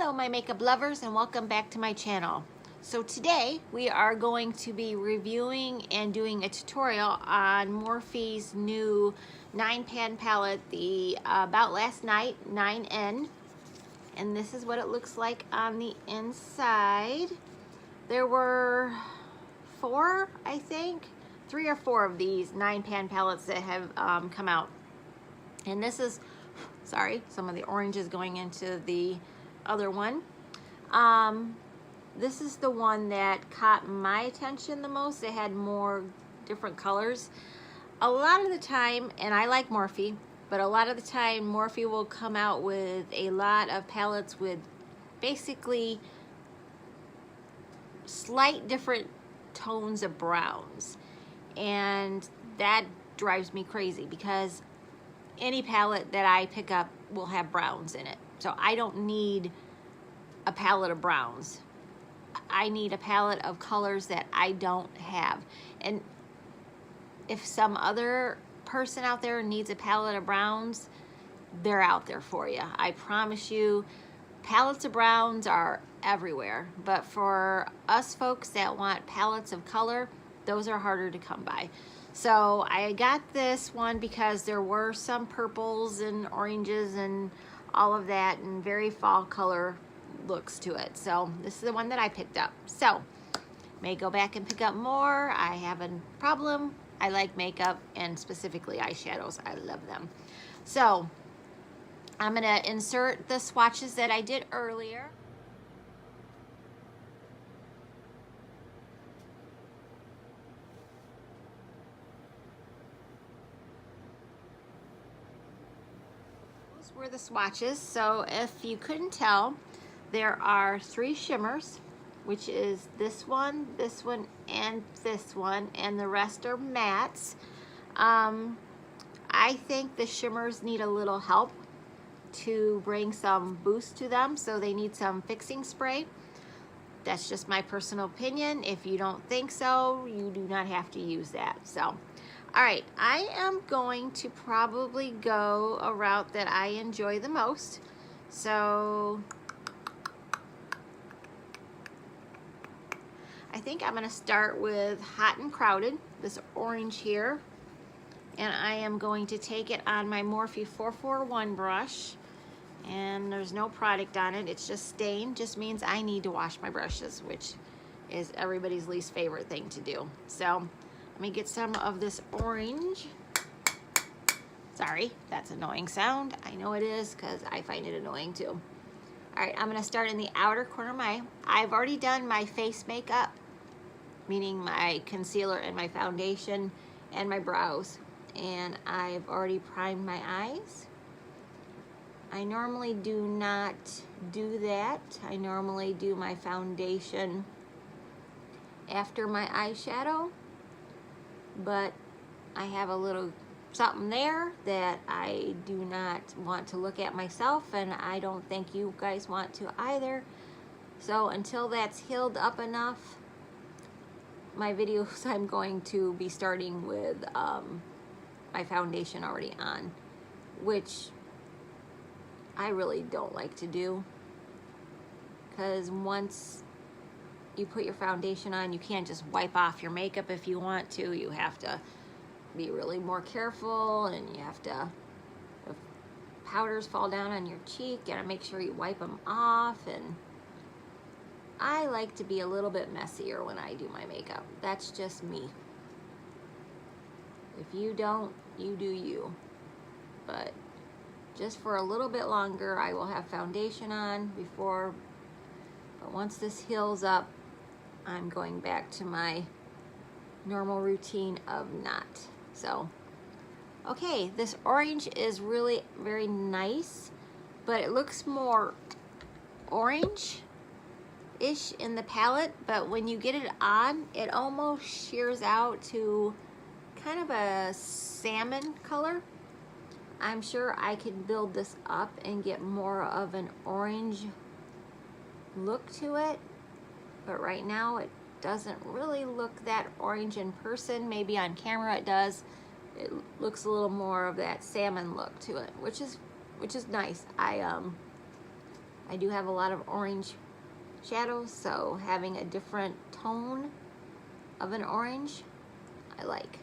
Hello my makeup lovers and welcome back to my channel. So today we are going to be reviewing and doing a tutorial on Morphe's new 9-pan palette, the About Last Night 9N. And this is what it looks like on the inside. There were four, I think, 3 or 4 of these 9-pan palettes that have come out. And this is, sorry, some of the orange is going into the other one. This is the one that caught my attention the most. It had more different colors. A lot of the time, and I like Morphe, but a lot of the time Morphe will come out with a lot of palettes with basically slight different tones of browns. And that drives me crazy because any palette that I pick up will have browns in it. So I don't need a palette of browns. I need a palette of colors that I don't have. And if some other person out there needs a palette of browns, they're out there for you. I promise you, palettes of browns are everywhere. But for us folks that want palettes of color, those are harder to come by. So I got this one because there were some purples and oranges and all of that and very fall color looks to it. So this is the one that I picked up. So may go back and pick up more. I have a problem. I like makeup and specifically eyeshadows. I love them. So I'm gonna insert the swatches that I did earlier. Were the swatches. So if you couldn't tell, there are 3 shimmers, which is this one, and this one, and the rest are mattes. I think the shimmers need a little help to bring some boost to them, so they need some fixing spray. That's just my personal opinion. If you don't think so, you do not have to use that. So all right, I am going to probably go a route that I enjoy the most. So I think I'm gonna start with Hot and Crowded, this orange here. And I am going to take it on my Morphe 441 brush. And there's no product on it, it's just stained. Just means I need to wash my brushes, which is everybody's least favorite thing to do. So let me get some of this orange. Sorry, that's an annoying sound. I know it is because I find it annoying too. All right, I'm gonna start in the outer corner of my, I've already done my face makeup, meaning my concealer and my foundation and my brows. And I've already primed my eyes. I normally do not do that. I normally do my foundation after my eyeshadow. But I have a little something there that I do not want to look at myself, and I don't think you guys want to either. So until that's healed up enough, my videos I'm going to be starting with my foundation already on, which I really don't like to do, because once you put your foundation on, you can't just wipe off your makeup if you want to. You have to be really more careful, and you have to, if powders fall down on your cheek, you gotta make sure you wipe them off. And I like to be a little bit messier when I do my makeup. That's just me. If you don't, you do you. But just for a little bit longer, I will have foundation on before, but once this heals up, I'm going back to my normal routine of not. So, okay, this orange is really very nice, but it looks more orange-ish in the palette, but when you get it on, it almost shears out to kind of a salmon color. I'm sure I can build this up and get more of an orange look to it. But right now it doesn't really look that orange in person. Maybe on camera it does. It looks a little more of that salmon look to it, which is nice. I I do have a lot of orange shadows, so having a different tone of an orange I like.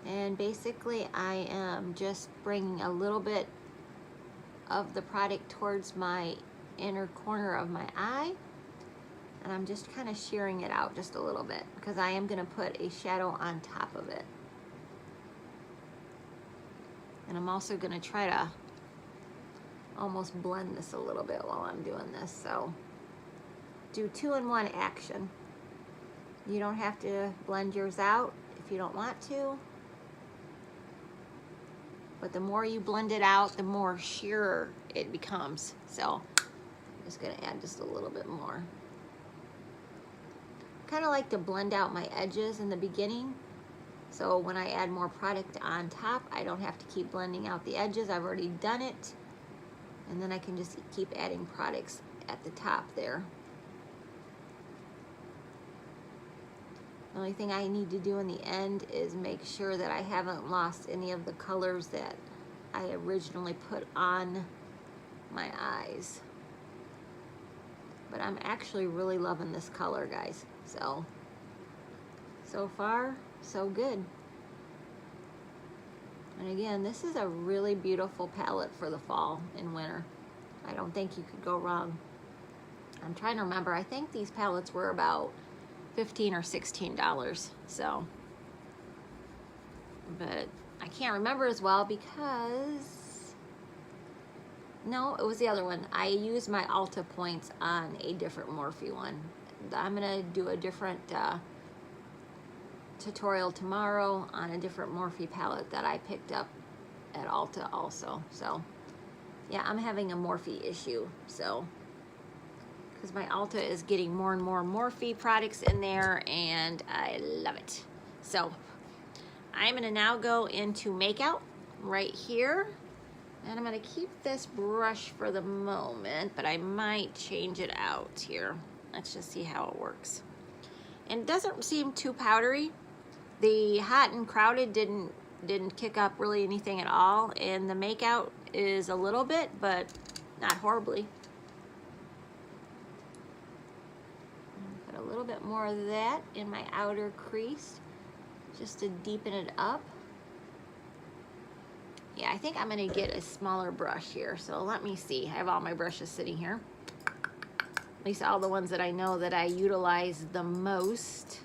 And basically I am just bringing a little bit of the product towards my inner corner of my eye, and I'm just kind of shearing it out just a little bit because I am going to put a shadow on top of it. And I'm also going to try to almost blend this a little bit while I'm doing this. So do 2-in-1 action. You don't have to blend yours out if you don't want to, but the more you blend it out, the more sheerer it becomes. So I'm just going to add just a little bit more. Kind of like to blend out my edges in the beginning, so when I add more product on top, I don't have to keep blending out the edges. I've already done it, and then I can just keep adding products at the top there. The only thing I need to do in the end is make sure that I haven't lost any of the colors that I originally put on my eyes. But I'm actually really loving this color, guys. So far, so good. And again, this is a really beautiful palette for the fall and winter. I don't think you could go wrong. I'm trying to remember, I think these palettes were about $15 or $16, so. But I can't remember as well because, no, it was the other one. I used my Ulta points on a different Morphe one. I'm gonna do a different tutorial tomorrow on a different Morphe palette that I picked up at Ulta also. So yeah, I'm having a Morphe issue, so because my Ulta is getting more and more Morphe products in there and I love it. So I'm gonna now go into Makeout right here, and I'm gonna keep this brush for the moment, but I might change it out here. Let's just see how it works. And it doesn't seem too powdery. The Hot and Crowded didn't kick up really anything at all, and the Makeout is a little bit, but not horribly. Put a little bit more of that in my outer crease just to deepen it up. Yeah, I think I'm gonna get a smaller brush here, so let me see. I have all my brushes sitting here. At least all the ones that I know that I utilize the most.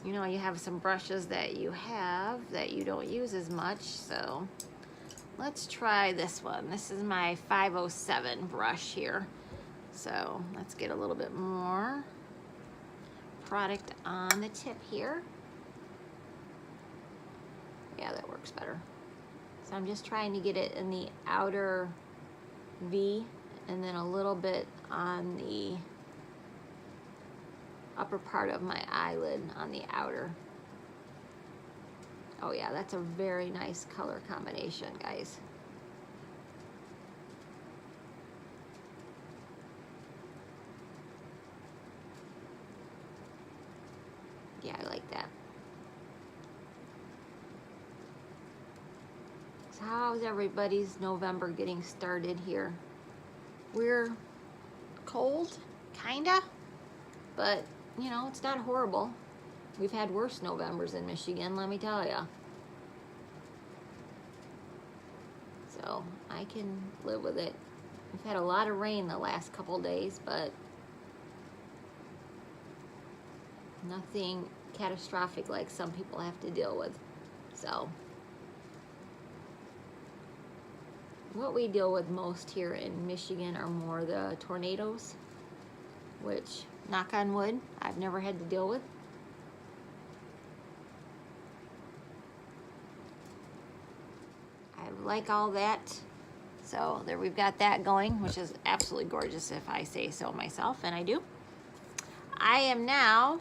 You know, you have some brushes that you have that you don't use as much, so let's try this one. This is my 507 brush here. So let's get a little bit more product on the tip here. Yeah, that works better. So I'm just trying to get it in the outer V and then a little bit on the upper part of my eyelid on the outer. Oh yeah, that's a very nice color combination, guys. Yeah, I like that. So how's everybody's November getting started here? We're cold, kinda, but you know, it's not horrible. We've had worse Novembers in Michigan, let me tell ya. So I can live with it. We've had a lot of rain the last couple days, but nothing catastrophic like some people have to deal with. So what we deal with most here in Michigan are more the tornadoes, which, knock on wood, I've never had to deal with. I like all that. So there we've got that going, which is absolutely gorgeous if I say so myself, and I do. I am now,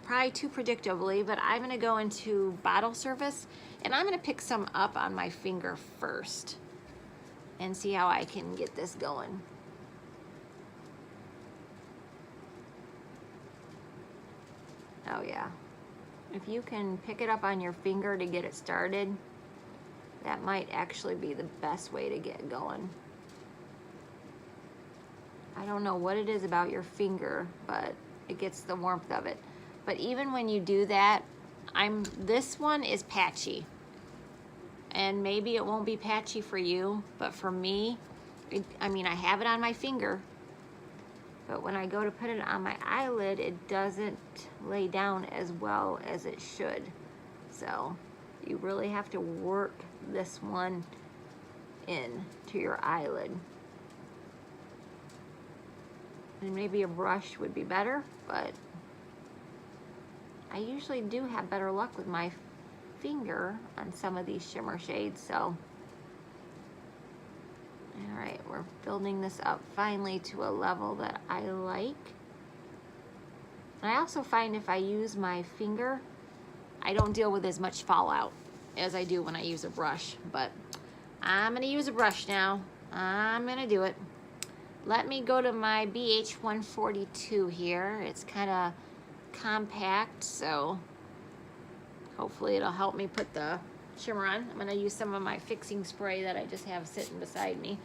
probably too predictably, but I'm gonna go into bottle service, and I'm gonna pick some up on my finger first and see how I can get this going. Oh yeah, if you can pick it up on your finger to get it started, that might actually be the best way to get going. I don't know what it is about your finger, but it gets the warmth of it. But even when you do that, this one is patchy. And maybe it won't be patchy for you, but for me, I mean, I have it on my finger, but when I go to put it on my eyelid, it doesn't lay down as well as it should. So you really have to work this one in to your eyelid. And maybe a brush would be better, but I usually do have better luck with my finger on some of these shimmer shades. So all right, we're building this up finally to a level that I like. And I also find if I use my finger, I don't deal with as much fallout as I do when I use a brush. But I'm gonna use a brush now. I'm gonna do it. Let me go to my BH142 here. It's kind of compact, so hopefully it'll help me put the shimmer on. I'm gonna use some of my fixing spray that I just have sitting beside me.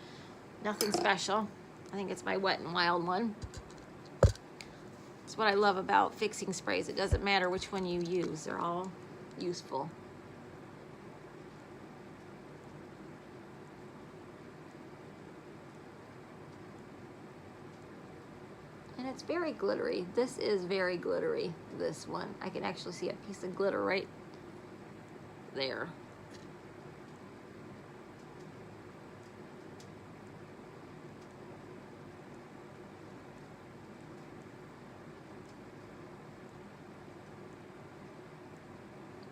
Nothing special. I think it's my Wet n Wild one. It's what I love about fixing sprays. It doesn't matter which one you use. They're all useful. And it's very glittery. This is very glittery, this one. I can actually see a piece of glitter right there.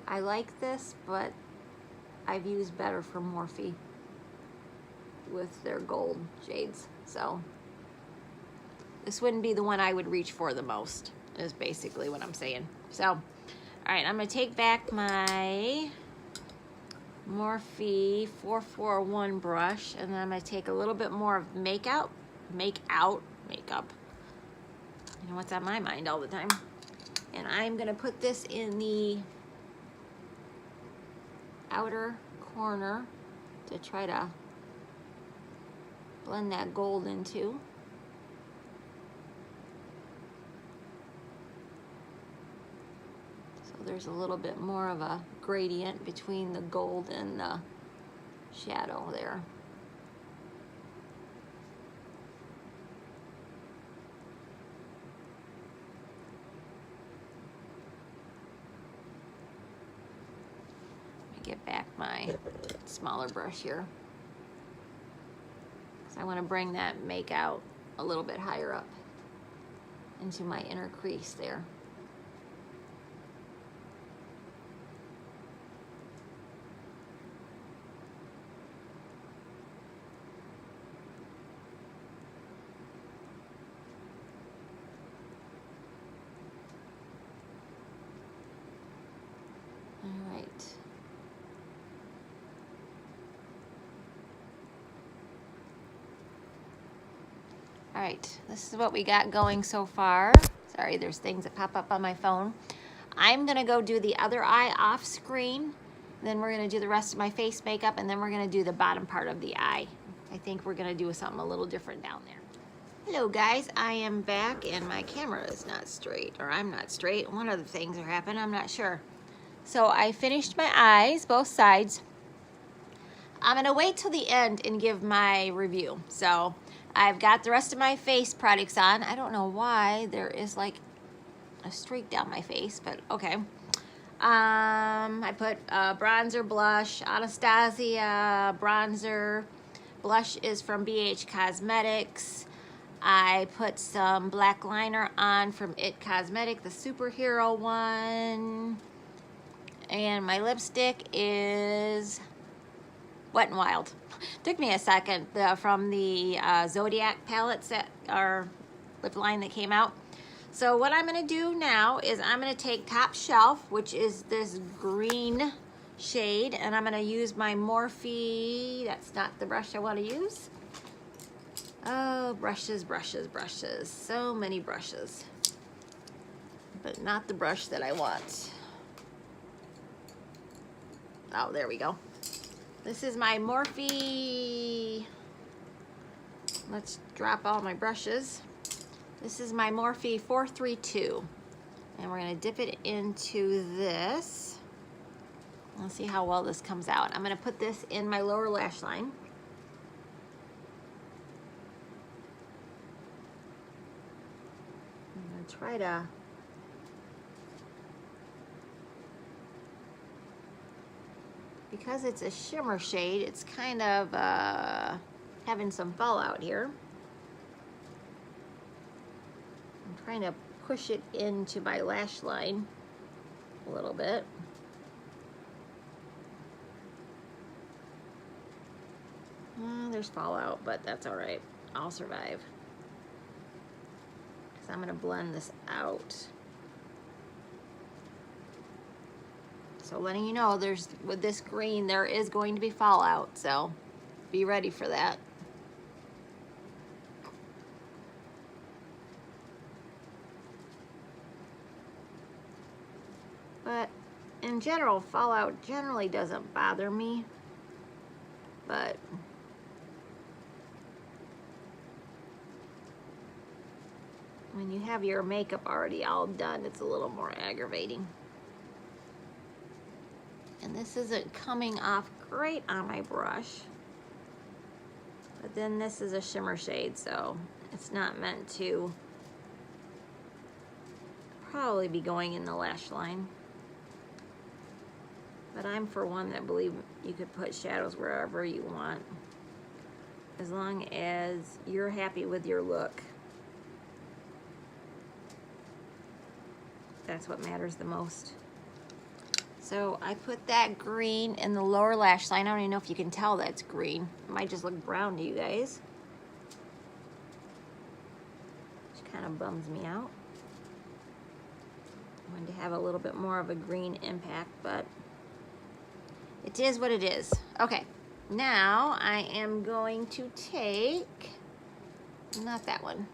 I like this, but I've used better from Morphe with their gold shades. So this wouldn't be the one I would reach for the most, is basically what I'm saying. So, all right, I'm gonna take back my Morphe 441 brush, and then I'm gonna take a little bit more of makeup. You know what's on my mind all the time. And I'm gonna put this in the outer corner to try to blend that gold into. So there's a little bit more of a gradient between the gold and the shadow there. Get back my smaller brush here, because I want to bring that make out a little bit higher up into my inner crease there. All right. All right, this is what we got going so far. Sorry, there's things that pop up on my phone. I'm gonna go do the other eye off screen. Then we're gonna do the rest of my face makeup, and then we're gonna do the bottom part of the eye. I think we're gonna do something a little different down there. Hello guys, I am back and my camera is not straight, or I'm not straight. One of the things are happening, I'm not sure. So I finished my eyes, both sides. I'm gonna wait till the end and give my review. So I've got the rest of my face products on. I don't know why there is like a streak down my face, but okay. I put bronzer, blush, Anastasia bronzer. Blush is from BH Cosmetics. I put some black liner on from It Cosmetic, the superhero one. And my lipstick is Wet n Wild. Took me a second from the Zodiac palettes that are lip line that came out. So what I'm gonna do now is I'm gonna take Top Shelf, which is this green shade, and I'm gonna use my Morphe. That's not the brush I want to use. Oh, brushes, brushes, brushes. So many brushes, but not the brush that I want. Oh, there we go. This is my Morphe let's drop all my brushes. This is my Morphe 432. And we're gonna dip it into this. Let's see how well this comes out. I'm gonna put this in my lower lash line. I'm gonna try to because it's a shimmer shade, it's kind of having some fallout here. I'm trying to push it into my lash line a little bit. There's fallout, but that's all right. I'll survive. Because I'm gonna blend this out. So letting you know, with this green, there is going to be fallout, so be ready for that. But in general, fallout generally doesn't bother me, but when you have your makeup already all done, it's a little more aggravating. And this isn't coming off great on my brush, but then this is a shimmer shade, so it's not meant to probably be going in the lash line. But I'm for one that believe you could put shadows wherever you want, as long as you're happy with your look. That's what matters the most. So I put that green in the lower lash line. I don't even know if you can tell that's green. It might just look brown to you guys, which kind of bums me out. I wanted to have a little bit more of a green impact, but it is what it is. Okay, now I am going to take, not that one,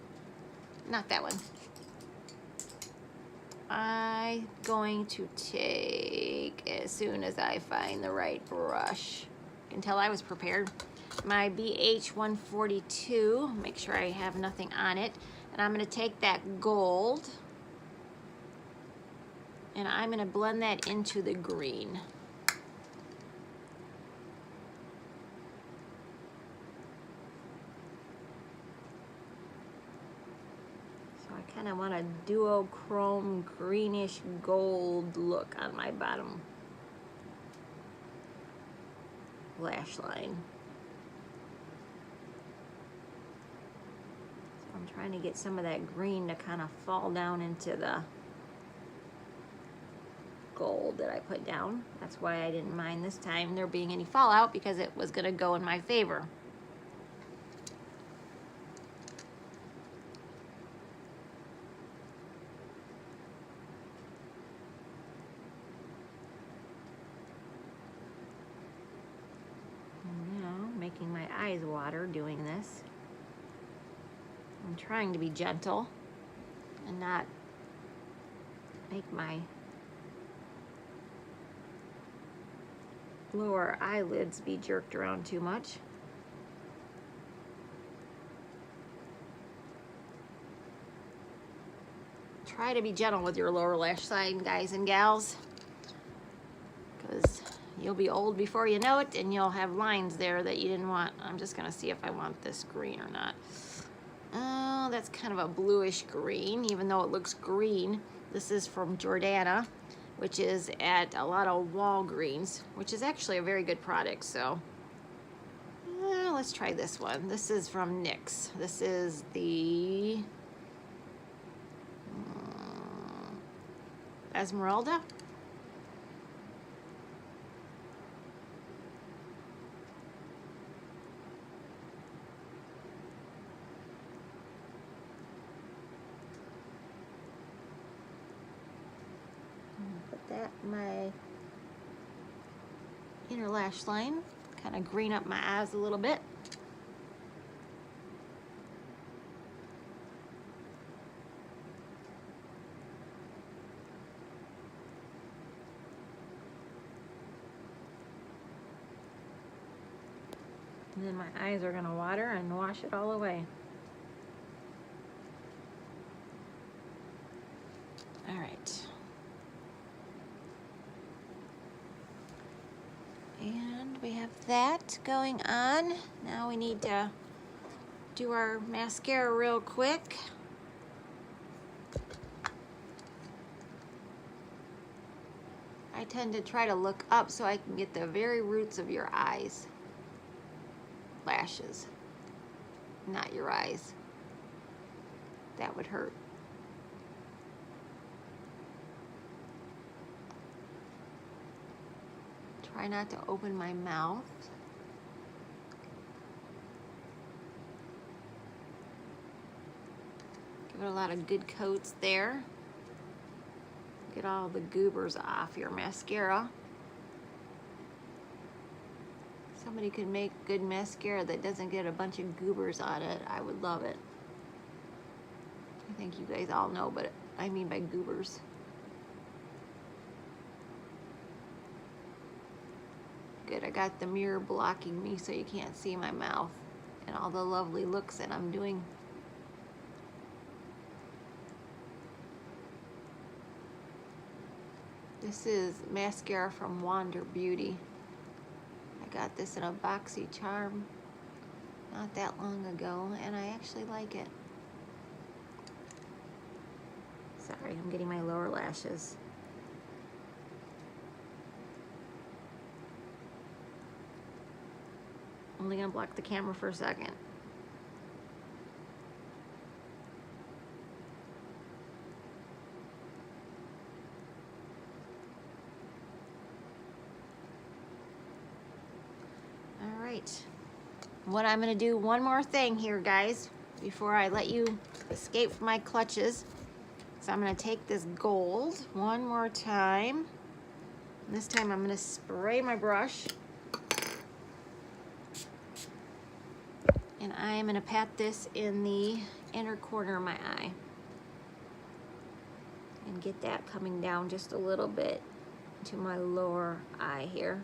not that one. I'm going to take, as soon as I find the right brush, you can tell I was prepared, my BH 142, make sure I have nothing on it, and I'm going to take that gold and I'm going to blend that into the green. I kind of want a duochrome greenish gold look on my bottom lash line. So I'm trying to get some of that green to kind of fall down into the gold that I put down. That's why I didn't mind this time there being any fallout, because it was going to go in my favor. Making my eyes water doing this. I'm trying to be gentle and not make my lower eyelids be jerked around too much. Try to be gentle with your lower lash line, guys and gals, because you'll be old before you know it, and you'll have lines there that you didn't want. I'm just gonna see if I want this green or not. Oh, that's kind of a bluish green, even though it looks green. This is from Jordana, which is at a lot of Walgreens, which is actually a very good product, so. Let's try this one. This is from NYX. This is the Esmeralda. Put that in my inner lash line, kind of green up my eyes a little bit. And then my eyes are gonna water and wash it all away. All right. And we have that going on. Now we need to do our mascara real quick. I tend to try to look up so I can get the very roots of your eyes. Lashes, not your eyes. That would hurt. Try not to open my mouth. Give it a lot of good coats there. Get all the goobers off your mascara. Somebody could make good mascara that doesn't get a bunch of goobers on it. I would love it. I think you guys all know what I mean by goobers. Good, I got the mirror blocking me so you can't see my mouth and all the lovely looks that I'm doing. This is mascara from Wander Beauty. I got this in a boxy charm not that long ago, and I actually like it. Sorry, I'm getting my lower lashes. Only gonna block the camera for a second. All right. What I'm gonna do, one more thing here, guys, before I let you escape from my clutches. So I'm gonna take this gold one more time. And this time I'm gonna spray my brush. And I'm gonna pat this in the inner corner of my eye. And get that coming down just a little bit to my lower eye here.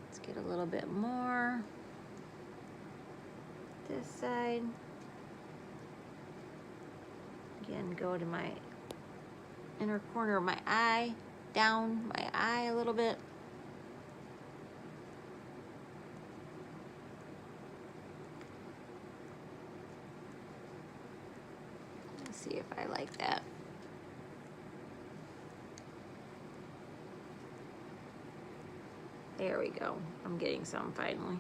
Let's get a little bit more. This side. Again, go to my inner corner of my eye, down my eye a little bit. Let's see if I like that. There we go. I'm getting some finally.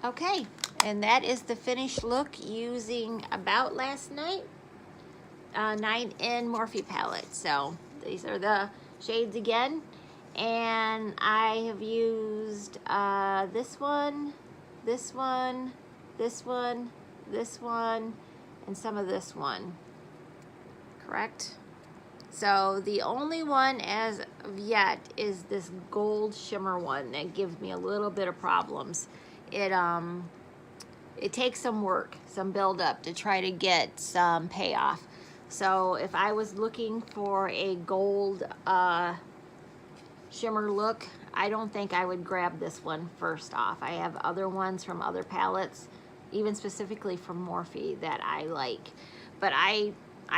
Okay, and that is the finished look using About Last Night 9 in Morphe palette. So these are the shades again, and I have used this one, this one, this one, this one, and some of this one. Correct? So the only one as of yet is this gold shimmer one that gives me a little bit of problems. It takes some work, some build up to try to get some payoff. So if I was looking for a gold shimmer look, I don't think I would grab this one first off. I have other ones from other palettes, even specifically from Morphe, that I like. But I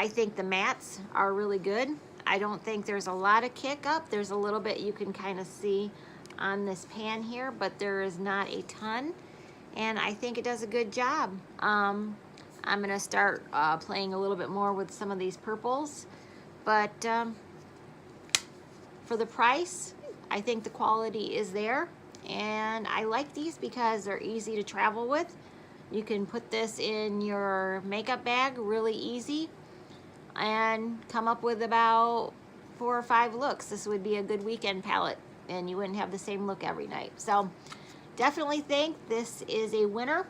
think the mattes are really good. I don't think there's a lot of kick up. There's a little bit you can kind of see on this pan here, but there is not a ton, and I think it does a good job. I'm gonna start playing a little bit more with some of these purples, but for the price, I think the quality is there, and I like these because they're easy to travel with. You can put this in your makeup bag really easy and come up with about 4 or 5 looks. This would be a good weekend palette, and you wouldn't have the same look every night. So definitely think this is a winner.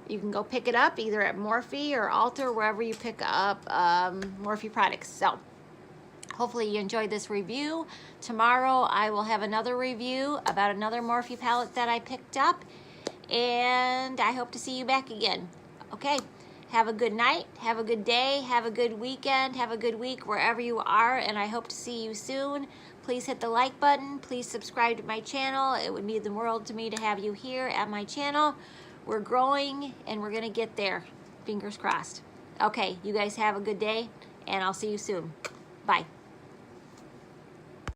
You can go pick it up either at Morphe or Ulta, wherever you pick up Morphe products. So hopefully you enjoyed this review. Tomorrow I will have another review about another Morphe palette that I picked up, and I hope to see you back again. Okay, have a good night, have a good day, have a good weekend, have a good week wherever you are, and I hope to see you soon. Please hit the like button. Please subscribe to my channel. It would mean the world to me to have you here at my channel. We're growing and we're gonna get there. Fingers crossed. Okay, you guys have a good day and I'll see you soon. Bye.